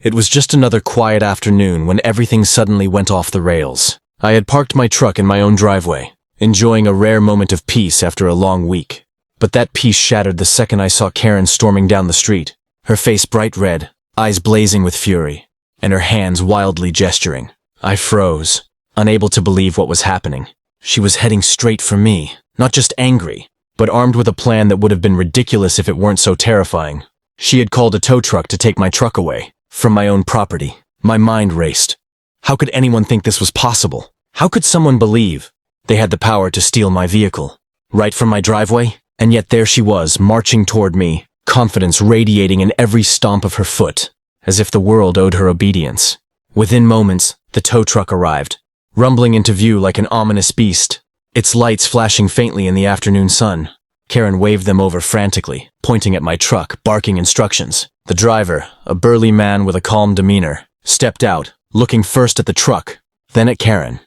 It was just another quiet afternoon when everything suddenly went off the rails. I had parked my truck in my own driveway, enjoying a rare moment of peace after a long week. But that peace shattered the second I saw Karen storming down the street, her face bright red, eyes blazing with fury, and her hands wildly gesturing. I froze, unable to believe what was happening. She was heading straight for me, not just angry, but armed with a plan that would have been ridiculous if it weren't so terrifying. She had called a tow truck to take my truck away, from my own property. My mind raced. How could anyone think this was possible? How could someone believe they had the power to steal my vehicle, right from my driveway? And yet there she was, marching toward me, confidence radiating in every stomp of her foot, as if the world owed her obedience. Within moments, the tow truck arrived, rumbling into view like an ominous beast, its lights flashing faintly in the afternoon sun. Karen waved them over frantically, pointing at my truck, barking instructions. The driver, a burly man with a calm demeanor, stepped out, looking first at the truck, then at Karen.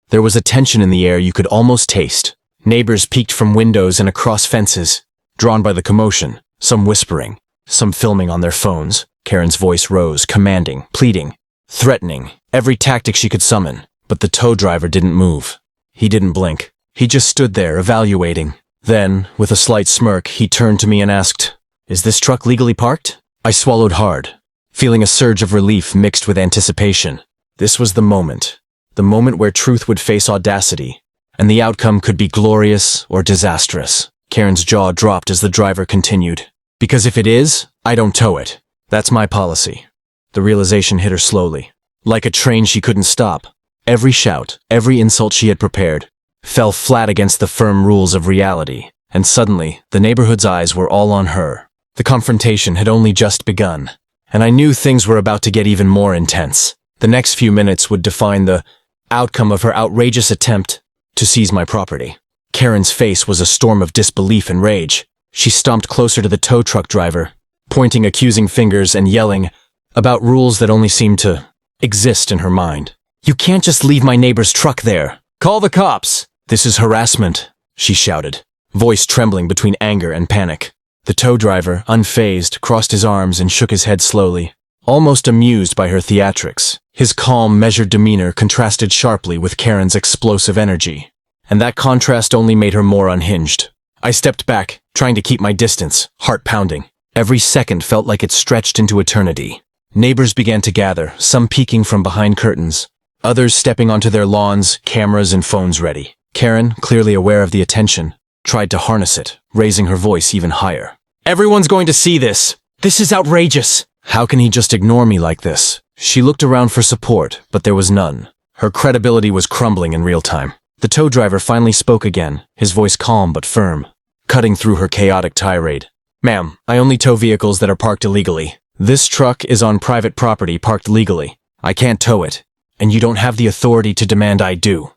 There was a tension in the air you could almost taste. Neighbors peeked from windows and across fences, drawn by the commotion, some whispering, some filming on their phones. Karen's voice rose, commanding, pleading, threatening, every tactic she could summon. But the tow driver didn't move. He didn't blink. He just stood there, evaluating. Then, with a slight smirk, he turned to me and asked, "Is this truck legally parked?" I swallowed hard, feeling a surge of relief mixed with anticipation. This was the moment where truth would face audacity, and the outcome could be glorious or disastrous. Karen's jaw dropped as the driver continued. "Because if it is, I don't tow it. That's my policy." The realization hit her slowly. Like a train she couldn't stop. Every shout, every insult she had prepared, fell flat against the firm rules of reality, and suddenly, the neighborhood's eyes were all on her. The confrontation had only just begun, and I knew things were about to get even more intense. The next few minutes would define the outcome of her outrageous attempt to seize my property. Karen's face was a storm of disbelief and rage. She stomped closer to the tow truck driver, pointing accusing fingers and yelling about rules that only seemed to exist in her mind. "You can't just leave my neighbor's truck there. Call the cops. This is harassment," she shouted, voice trembling between anger and panic. The tow driver, unfazed, crossed his arms and shook his head slowly, almost amused by her theatrics. His calm, measured demeanor contrasted sharply with Karen's explosive energy, and that contrast only made her more unhinged. I stepped back, trying to keep my distance, heart pounding. Every second felt like it stretched into eternity. Neighbors began to gather, some peeking from behind curtains, others stepping onto their lawns, cameras and phones ready. Karen, clearly aware of the attention, tried to harness it, raising her voice even higher. "Everyone's going to see this. This is outrageous. How can he just ignore me like this?" She looked around for support, but there was none. Her credibility was crumbling in real time. The tow driver finally spoke again, his voice calm but firm, cutting through her chaotic tirade. "Ma'am, I only tow vehicles that are parked illegally. This truck is on private property parked legally. I can't tow it, and you don't have the authority to demand I do."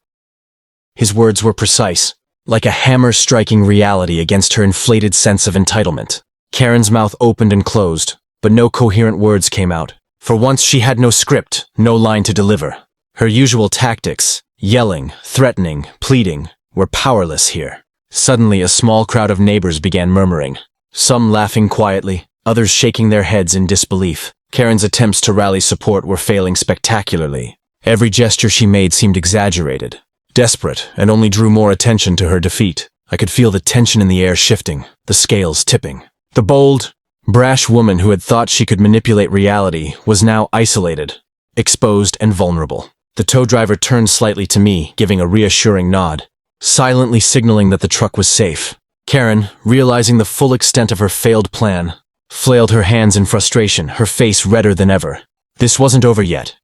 His words were precise, like a hammer striking reality against her inflated sense of entitlement. Karen's mouth opened and closed, but no coherent words came out. For once she had no script, no line to deliver. Her usual tactics, yelling, threatening, pleading, were powerless here. Suddenly a small crowd of neighbors began murmuring, some laughing quietly, others shaking their heads in disbelief. Karen's attempts to rally support were failing spectacularly. Every gesture she made seemed exaggerated, desperate, and only drew more attention to her defeat. I could feel the tension in the air shifting, the scales tipping. The bold, brash woman who had thought she could manipulate reality was now isolated, exposed, and vulnerable. The tow driver turned slightly to me, giving a reassuring nod, silently signaling that the truck was safe. Karen, realizing the full extent of her failed plan, flailed her hands in frustration, her face redder than ever. This wasn't over yet.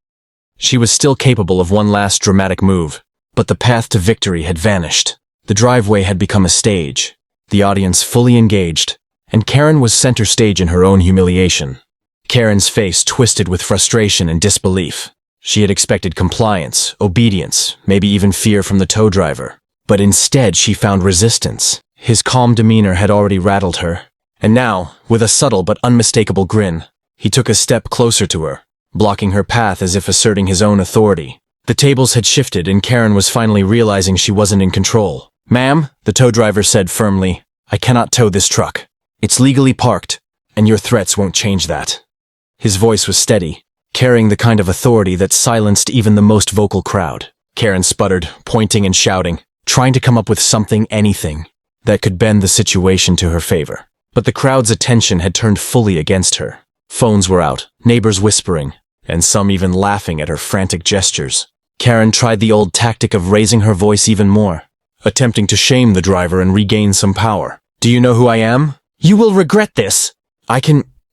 She was still capable of one last dramatic move, but the path to victory had vanished. The driveway had become a stage, the audience fully engaged, and Karen was center stage in her own humiliation. Karen's face twisted with frustration and disbelief. She had expected compliance, obedience, maybe even fear from the tow driver. But instead she found resistance. His calm demeanor had already rattled her. And now, with a subtle but unmistakable grin, he took a step closer to her, blocking her path as if asserting his own authority. The tables had shifted and Karen was finally realizing she wasn't in control. "Ma'am," the tow driver said firmly, "I cannot tow this truck. It's legally parked, and your threats won't change that." His voice was steady, carrying the kind of authority that silenced even the most vocal crowd. Karen sputtered, pointing and shouting, trying to come up with something, anything, that could bend the situation to her favor. But the crowd's attention had turned fully against her. Phones were out, neighbors whispering, and some even laughing at her frantic gestures. Karen tried the old tactic of raising her voice even more, attempting to shame the driver and regain some power. "Do you know who I am? You will regret this."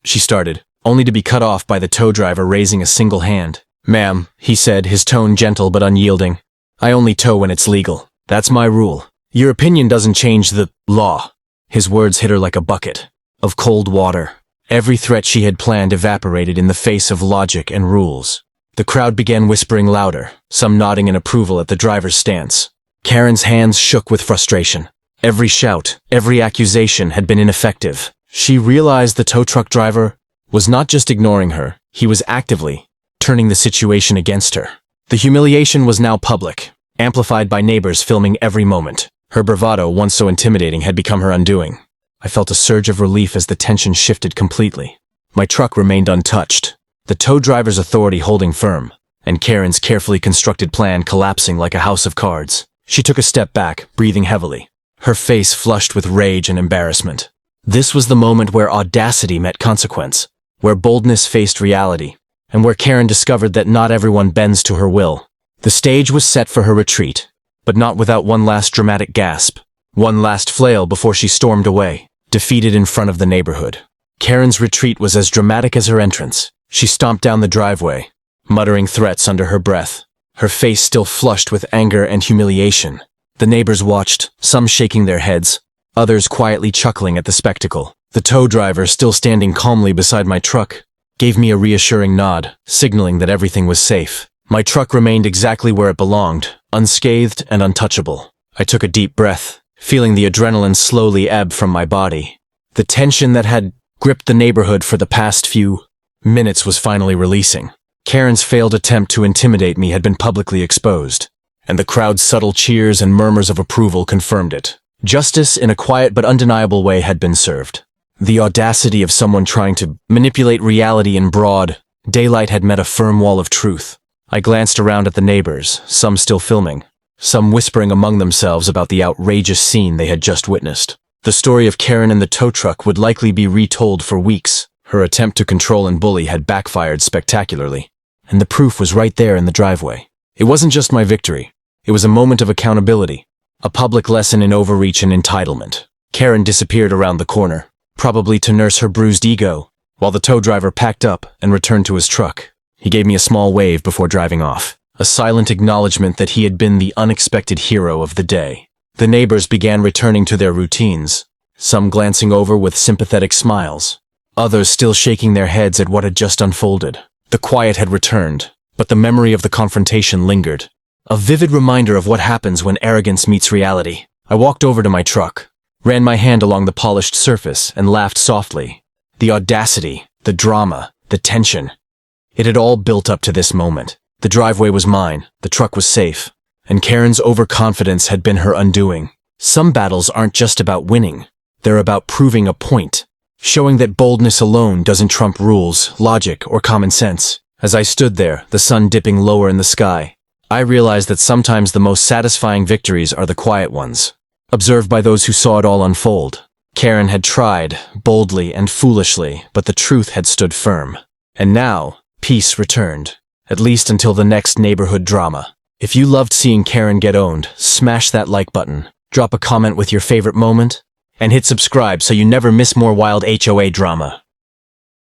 She started, only to be cut off by the tow driver raising a single hand. "Ma'am," he said, his tone gentle but unyielding. "I only tow when it's legal. That's my rule. Your opinion doesn't change the law." His words hit her like a bucket of cold water. Every threat she had planned evaporated in the face of logic and rules. The crowd began whispering louder, some nodding in approval at the driver's stance. Karen's hands shook with frustration. Every shout, every accusation had been ineffective. She realized the tow truck driver was not just ignoring her, he was actively turning the situation against her. The humiliation was now public, amplified by neighbors filming every moment. Her bravado, once so intimidating, had become her undoing. I felt a surge of relief as the tension shifted completely. My truck remained untouched, the tow driver's authority holding firm, and Karen's carefully constructed plan collapsing like a house of cards. She took a step back, breathing heavily, her face flushed with rage and embarrassment. This was the moment where audacity met consequence, where boldness faced reality, and where Karen discovered that not everyone bends to her will. The stage was set for her retreat, but not without one last dramatic gasp, one last flail before she stormed away, defeated in front of the neighborhood. Karen's retreat was as dramatic as her entrance. She stomped down the driveway, muttering threats under her breath, her face still flushed with anger and humiliation. The neighbors watched, some shaking their heads, others quietly chuckling at the spectacle. The tow driver, still standing calmly beside my truck, gave me a reassuring nod, signaling that everything was safe. My truck remained exactly where it belonged, unscathed and untouchable. I took a deep breath, feeling the adrenaline slowly ebb from my body. The tension that had gripped the neighborhood for the past few minutes was finally releasing. Karen's failed attempt to intimidate me had been publicly exposed, and the crowd's subtle cheers and murmurs of approval confirmed it. Justice, in a quiet but undeniable way, had been served. The audacity of someone trying to manipulate reality in broad daylight had met a firm wall of truth. I glanced around at the neighbors, some still filming, some whispering among themselves about the outrageous scene they had just witnessed. The story of Karen and the tow truck would likely be retold for weeks. Her attempt to control and bully had backfired spectacularly, and the proof was right there in the driveway. It wasn't just my victory. It was a moment of accountability, a public lesson in overreach and entitlement. Karen disappeared around the corner, probably to nurse her bruised ego, while the tow driver packed up and returned to his truck. He gave me a small wave before driving off, a silent acknowledgement that he had been the unexpected hero of the day. The neighbors began returning to their routines, some glancing over with sympathetic smiles, others still shaking their heads at what had just unfolded. The quiet had returned, but the memory of the confrontation lingered, a vivid reminder of what happens when arrogance meets reality. I walked over to my truck, ran my hand along the polished surface, and laughed softly. The audacity, the drama, the tension. It had all built up to this moment. The driveway was mine, the truck was safe, and Karen's overconfidence had been her undoing. Some battles aren't just about winning. They're about proving a point, showing that boldness alone doesn't trump rules, logic, or common sense. As I stood there, the sun dipping lower in the sky, I realized that sometimes the most satisfying victories are the quiet ones, observed by those who saw it all unfold. Karen had tried, boldly and foolishly, but the truth had stood firm. And now, peace returned, at least until the next neighborhood drama. If you loved seeing Karen get owned, smash that like button, drop a comment with your favorite moment, and hit subscribe so you never miss more wild HOA drama.